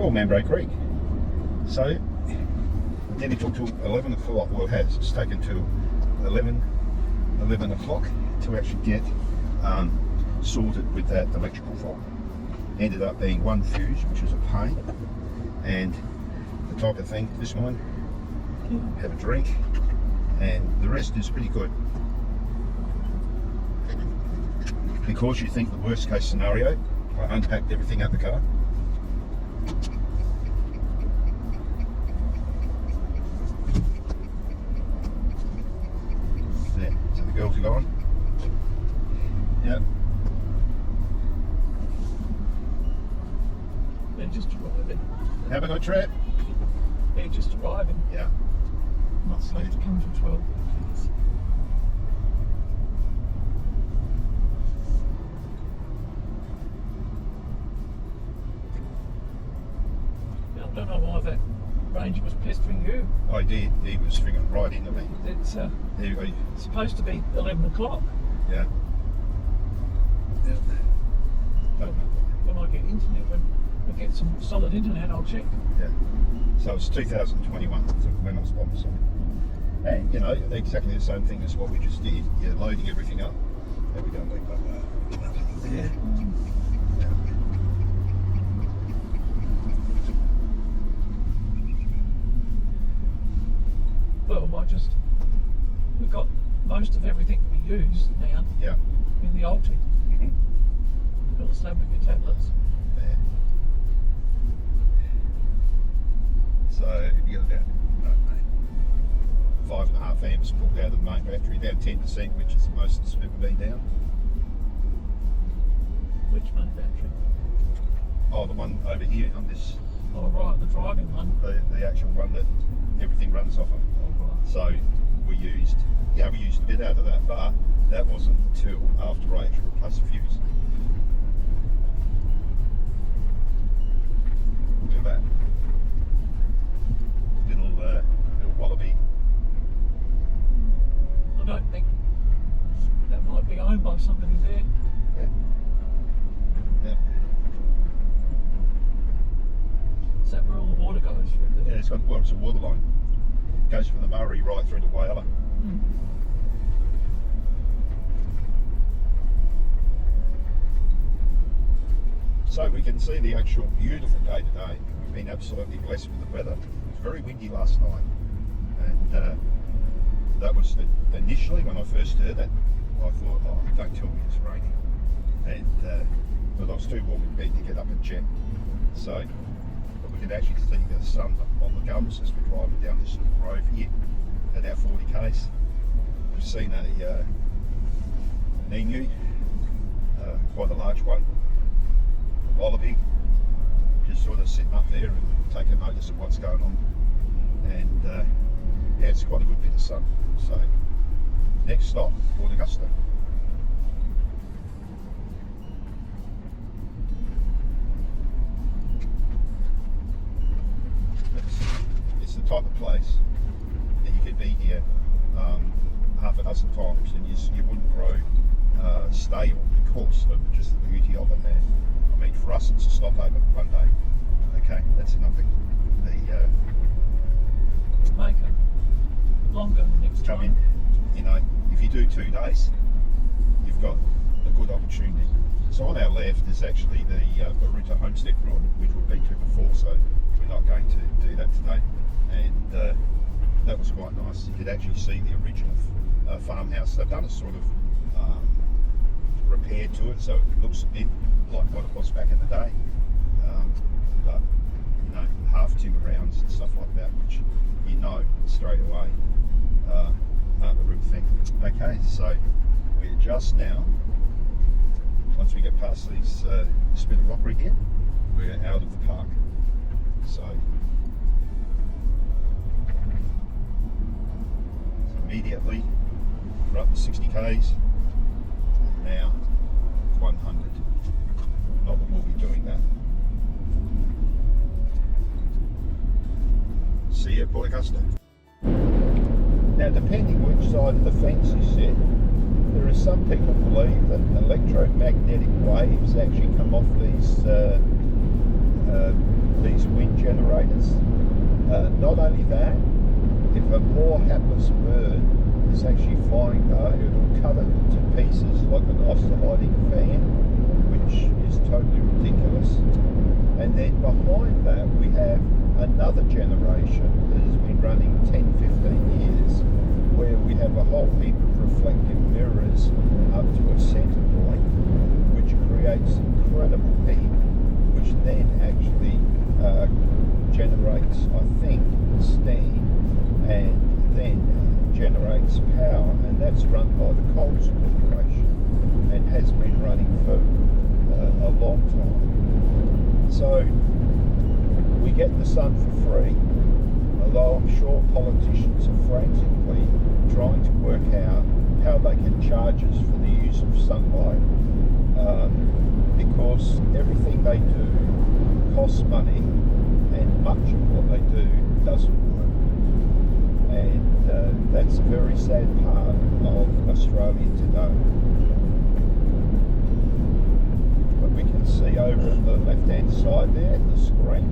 or Mambray Creek. So then it took till 11 o'clock, well it has, it's taken till 11 o'clock to actually get sorted with that electrical fault. Ended up being one fuse, which was a pain, and the type of thing, this one, have a drink, and the rest is pretty good. Because you think the worst case scenario, I unpacked everything out the car. There, so the girls are gone. Yep. They're just arriving. Have a good trip. They're just arriving. Yeah. Not supposed to come till 12. I don't know why that ranger was pestering you. I did. He was fingering right into me. It's There you go. supposed to be 11 o'clock. Yeah. Yeah. Don't know. When I get internet, when I get some solid internet, I'll check. Yeah. So it's 2021 when I was on the site. And you know, exactly the same thing as what we just did. You're loading everything up. There we go. We've got nothing there. Well, we've got most of everything we use now Yeah. in the Alti. Mm-hmm. We've got a slab of your tablets. There. So you got about 5.5 amps pulled out of the main battery, down 10%, which is the most it's ever been down. Which main battery? Oh, the one over here on this, Oh, right, the driving one. the actual one that everything runs off of. Oh, right. So we used a bit out of that, but that wasn't until after I actually replaced the fuse. Look at that. Little wallaby. I don't think that might be owned by somebody there. Yeah. Yeah. Is that where all the water goes through Yeah, there? it's got, well, it's a water line. Goes from the Murray right through to Whyalla. So we can see the actual beautiful day today. We've been absolutely blessed with the weather. It was very windy last night, and that was initially when I first heard that. I thought, oh, don't tell me it's raining, and but I was too warm in bed to get up and check. So, but we can actually see the sun on the gums as we're driving down this little road here at our 40 k's. We've seen an emu, quite a large one. Wallaby, just sort of sitting up there and taking notice of what's going on, and yeah, it's quite a good bit of sun. So next stop, Port Augusta. It's the type of place that you could be here half a dozen times and you wouldn't grow stale because of just the beauty of it. And I mean, for us, it's a stopover one day. Okay, that's nothing. Make it longer next Come time. in, you know, if you do 2 days, you've got a good opportunity. So on our left is actually the Baruta Homestead Road, which we've been to before, so we're not going to do that today. And that was quite nice. You could actually see the original farmhouse. They've done a sort of repair to it, so it looks a bit like what it was back in the day. But you know, half timber rounds and stuff like that, which you know straight away aren't the real thing. Okay, so we're just now, once we get past these this bit of rockery here, we're out of the park. So immediately we're up to 60 k's, and now 100. Not that we'll be doing that. See you at Port Augusta. Now, depending which side of the fence you sit, there are some people believe that electromagnetic waves actually come off these generators. Not only that, if a more hapless bird is actually flying low, it'll cut it to pieces like an oscillating fan, which is totally ridiculous. And then behind that we have another generation that has been running 10-15 years, where we have a whole heap of reflective mirrors up to a centre point, which creates incredible heat, which then actually generates, I think, steam, and then generates power, and that's run by the Coles Corporation and has been running for a long time. So we get the sun for free, although I'm sure politicians are frantically trying to work out how they can charge us for the use of sunlight, because everything they do costs money, and much of what they do doesn't work. And that's a very sad part of Australia today. But we can see over on the left-hand side there, the screen,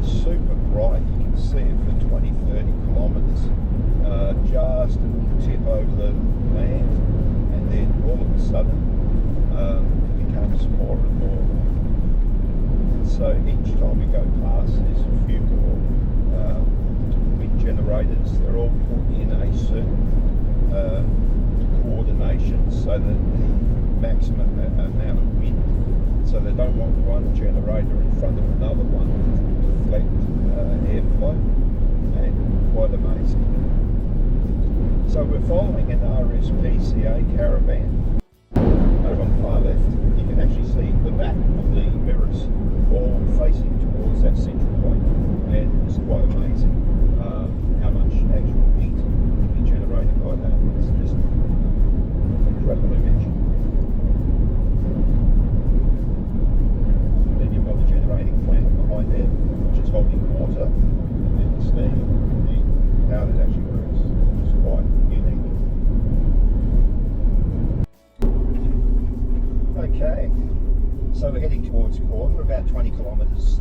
super bright. You can see it for 20-30 kilometres, just a little tip over the land, and then all of a sudden it becomes more and more. And so each time we go past, there's a few more wind generators. They're all put in a certain coordination so that the maximum amount of wind, so they don't want one generator in front of another one to deflect airflow, and quite amazing. So we're following an RSPCA caravan. Over on the far left, you can actually see the back of the mirrors all facing towards that central point, and it's quite amazing how much actual heat can be generated by that. It's just an incredible image. And then you've got the generating plant behind there, which is holding water, and then the steam, and how that actually works, which is quite unique. Okay, so we're heading towards Corn. We're about 20 kilometres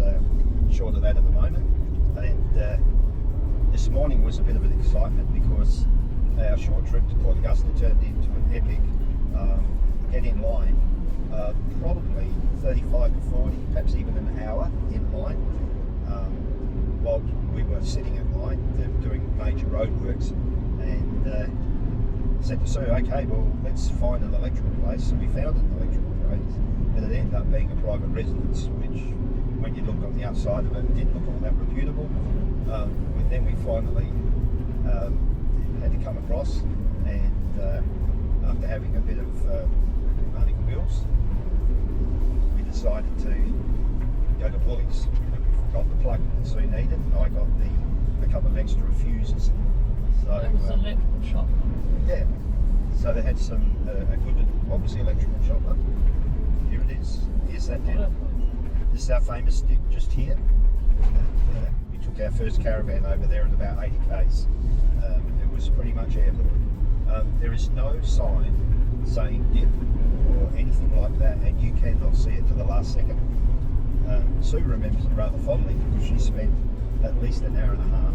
short of that at the moment, and this morning was a bit of an excitement because our short trip to Port Augusta turned into an epic get in line, probably 35 to 40, perhaps even an hour in line. While we were sitting in line, they're doing major roadworks, and said to Sue, okay, well, let's find an electrical place. So we found an electrical place, but it ended up being a private residence, which, when you looked on the outside of it, didn't look all that reputable. But then we finally had to come across, and after having a bit of running wheels, we decided to go to Woolies. Got the plug that Sue needed, and I got a couple of extra fuses. So It was an electrical shop. yeah, so they had some a good, obviously, electrical shop. Here it is. Here's that dip. This is our famous dip just here. We took our first caravan over there at about 80 k's. It was pretty much airborne. There is no sign saying dip or anything like that, and you cannot see it to the last second. Sue remembers it rather fondly because she spent at least an hour and a half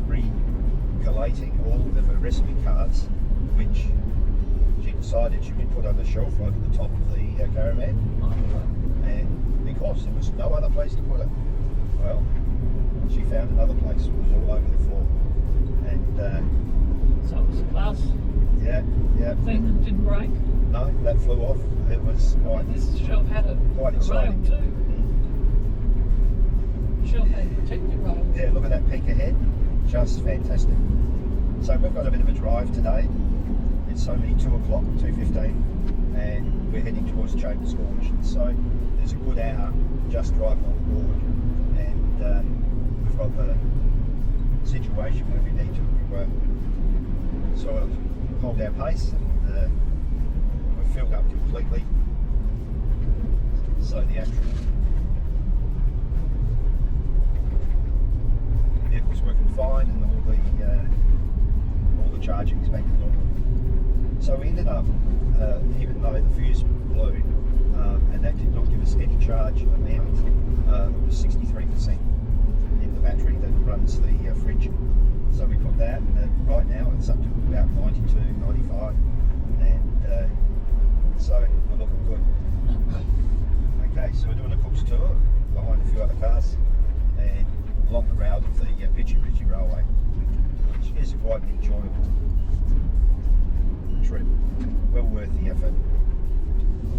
recollating all of her recipe cards, which she decided she would put on the shelf right at the top of the caravan, and because there was no other place to put it, well, she found another place. It was all over the floor, and So it was a glass yeah, thing that didn't break. no, that flew off. It was quite This shop had a quite rail exciting. too. The shop had protective rails. Yeah, look at that peak ahead, just fantastic. So we've got a bit of a drive today. It's only 2 o'clock, 2:15, and we're heading towards Chambers Gorge. So there's a good hour just driving on the board, and we've got the situation where we need to sort of hold our pace, and we're filled up completely. So the actual vehicle's working fine, and all the charging's back to normal. So we ended up, even though the fuse blew, and that did not give us any charge amount, it was 63%. in the battery that runs the fridge. So we put that, and right now it's up to about 92, 95, and so we're looking good. Okay, so we're doing a cook's tour behind a few other cars and along the route of the Pitchy Railway, which is quite an enjoyable trip, well worth the effort.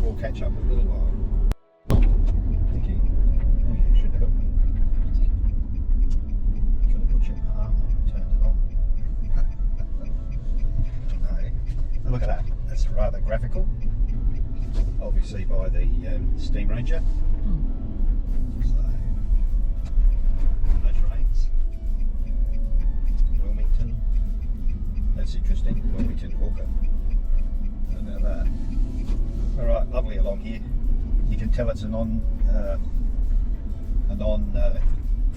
We'll catch up in a little while. Thank you. Oh yeah, should have helped me. Could have put your arm up and turned it on. No. Look at that, that's rather graphical. Obviously by the Steam Ranger. So, no trains. Wilmington. That's interesting. Wilmington Hawker. How about that? Alright, lovely along here. You can tell it's a non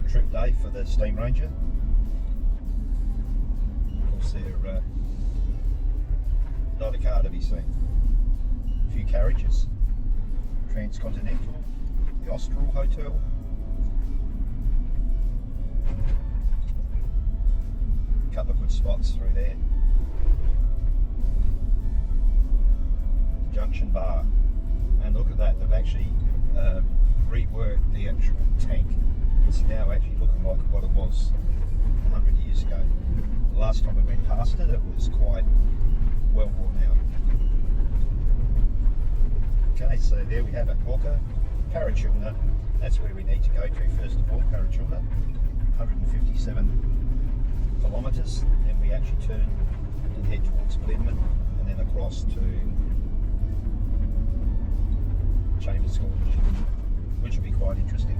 trip day for the Steam Ranger. Of course, they're not a car to be seen. A few carriages. Transcontinental, the Austral Hotel. A couple of good spots through there. Junction Bar, and look at that, they've actually reworked the actual tank. It's now actually looking like what it was 100 years ago. The last time we went past it, it was quite well worn out. Okay, so there we have it, Hawker, Carrachilna, that's where we need to go to first of all, Carrachilna, 157 kilometres, then we actually turn and head towards Blinman, and then across to Chambers School, which will be quite interesting.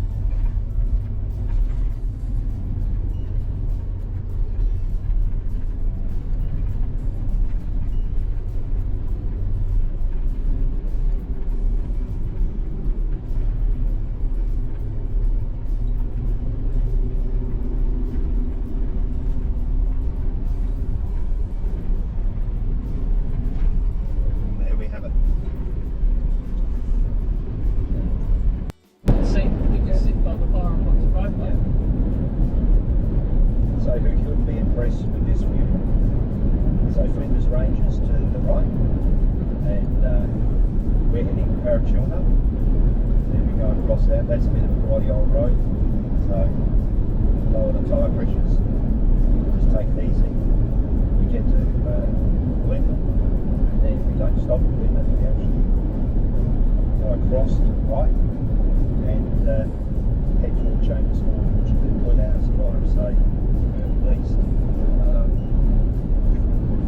That's a bit of a bloody old road, so lower the tyre pressures, just take it easy. We get to Blinman, and then if we don't stop at Blinman, we actually go across to the right and head toward Chambers School, which is a good hour's drive, say at least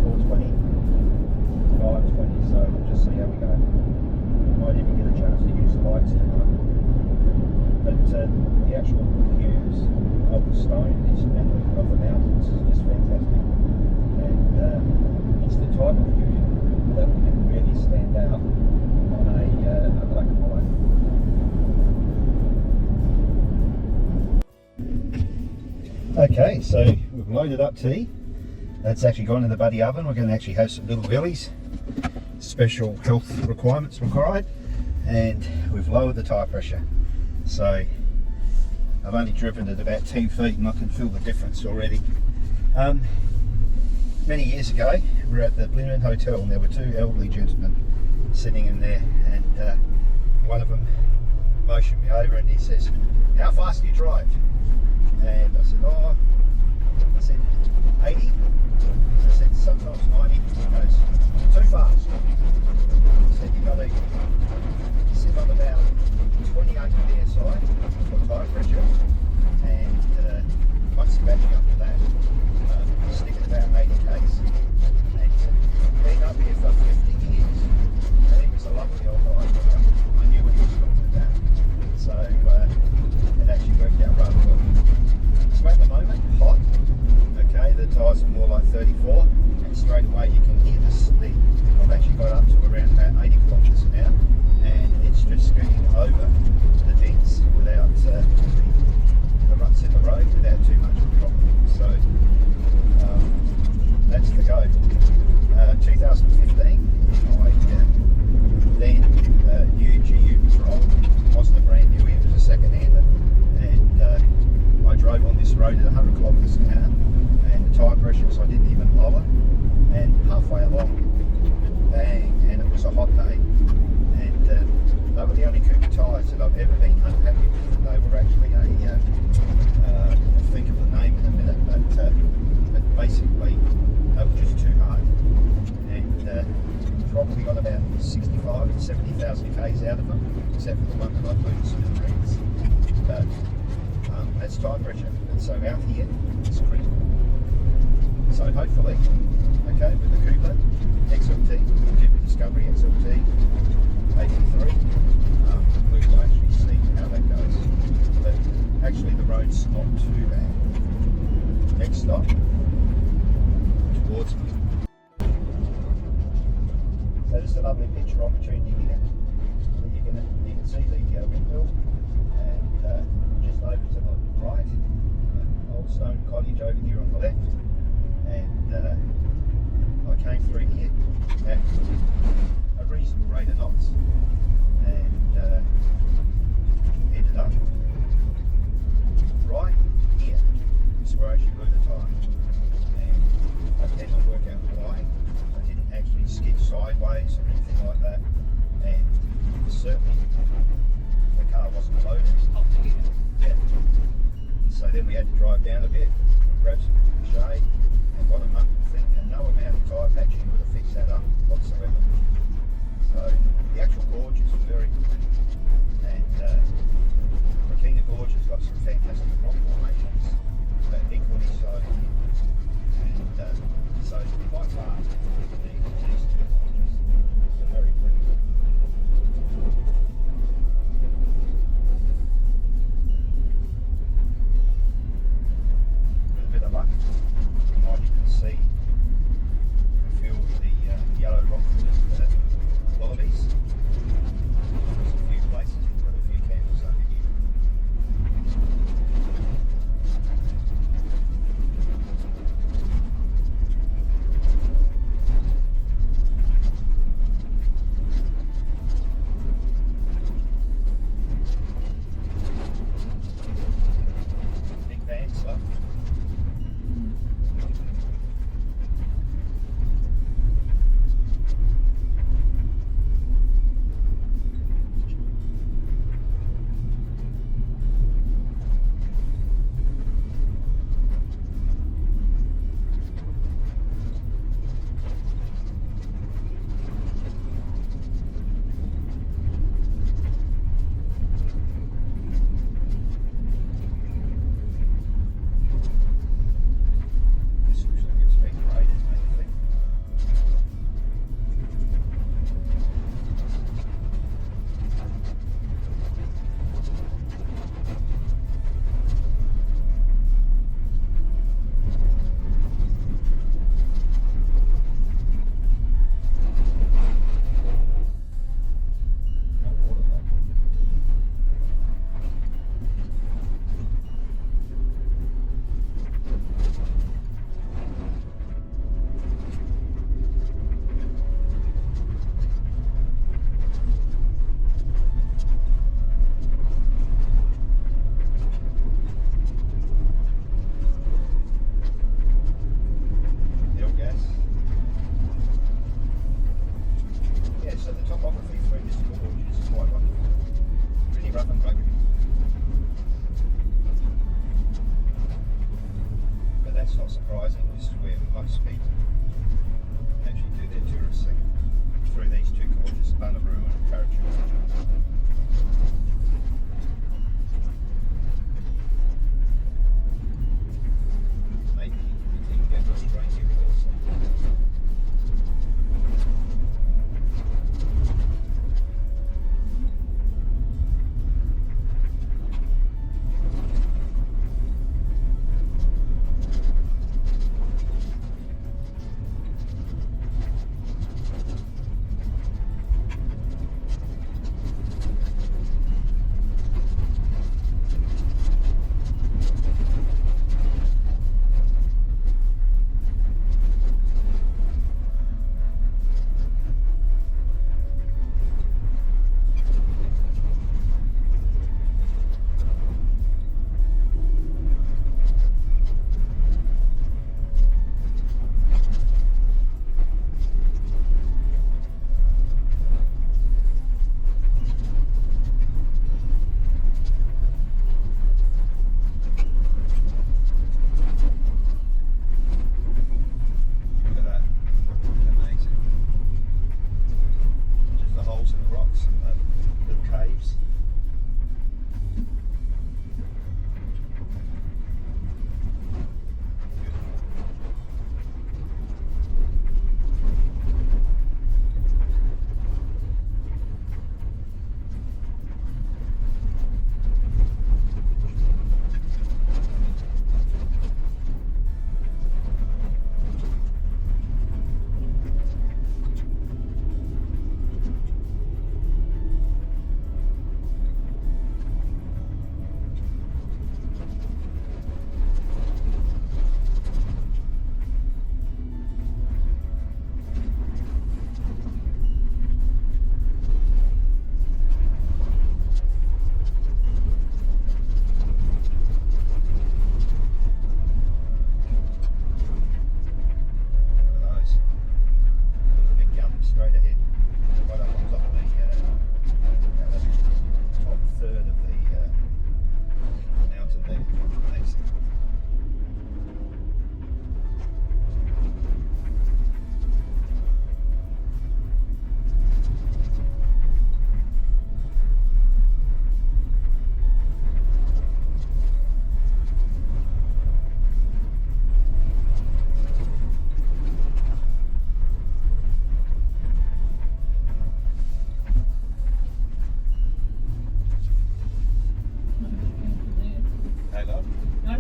4:20, 5:20, so we'll just see how we go. We might even get a chance to use the lights tonight. But the actual views of the stone and of the mountains is just fantastic, and it's the type of view that can really stand out on a black and white. Okay, so we've loaded up tea. That's actually gone in the buddy oven. We're going to actually have some little bellies, special health requirements required, and we've lowered the tyre pressure. So I've only driven at about 10 feet and I can feel the difference already. Many years ago we were at the Blinman Hotel and there were two elderly gentlemen sitting in there, and one of them motioned me over and he says, "How fast do you drive?" And I said, "Oh," I said, 80? I said, "Sometimes 90. He goes, "Too fast." He said, "You got to sit on about 28 psi for tyre pressure, and once you're batching up to that, stick at about 80 k's, and been up here for 50 years, and he was a lovely old guy. I knew what he was talking about, so it actually worked out rather well. So at the moment, hot, okay, the tyres are more like 34, and straight away you can hear the speed. I've actually got up to around about 80 kilometres an hour, and it's just scooting over ever been unhappy with. They were actually I'll think of the name in a minute, but basically they were just too hard. And probably got about 65 to 70,000 Ks out of them, except for the one that I moved smithereens. But that's tire pressure, and so out here it's critical. So hopefully, okay, with the Cooper XLT, Cooper Discovery XLT 83, we will actually see how that goes. But actually the road's not too bad. Next stop, towards me. So just a lovely picture opportunity here. You can see the windmill, and just over to the right, old stone cottage over here on the left. And I came through here at a reasonable rate of knots, and ended up right here. This is where I actually blew the tyre, and I cannot work out why I didn't actually skid sideways or anything like that. And certainly the car wasn't loaded up to here. Yeah. So then we had to drive down a bit, grab some shade, and what a month thing, and no amount of tyre patching would have fixed that up whatsoever. So the actual gorge is very good, and Makina Gorge has got some fantastic rock formations, but equally so. And so by far, these two gorges are very pleasing. With a bit of luck, you might even see a few of the yellow rock-footed wallabies. There's a few places we've got a few campers up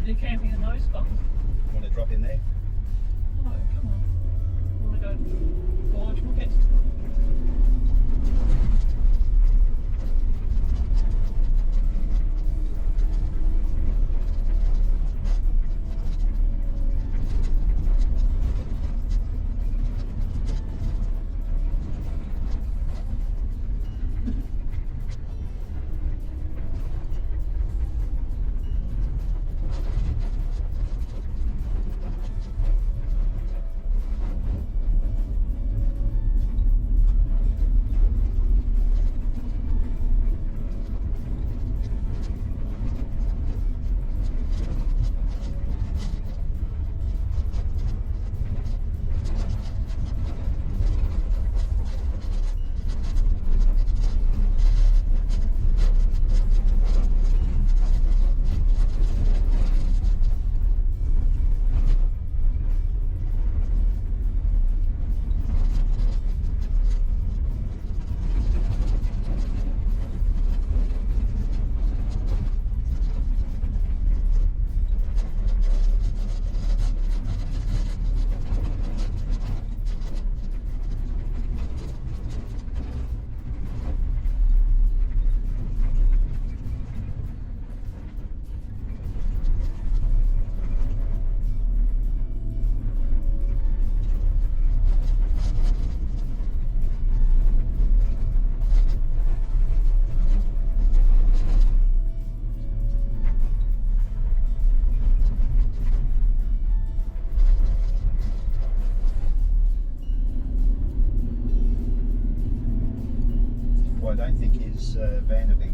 to do camping in those spots. Want to drop in there? No, come on. I want to go gorge buckets. Well, I don't think his van would be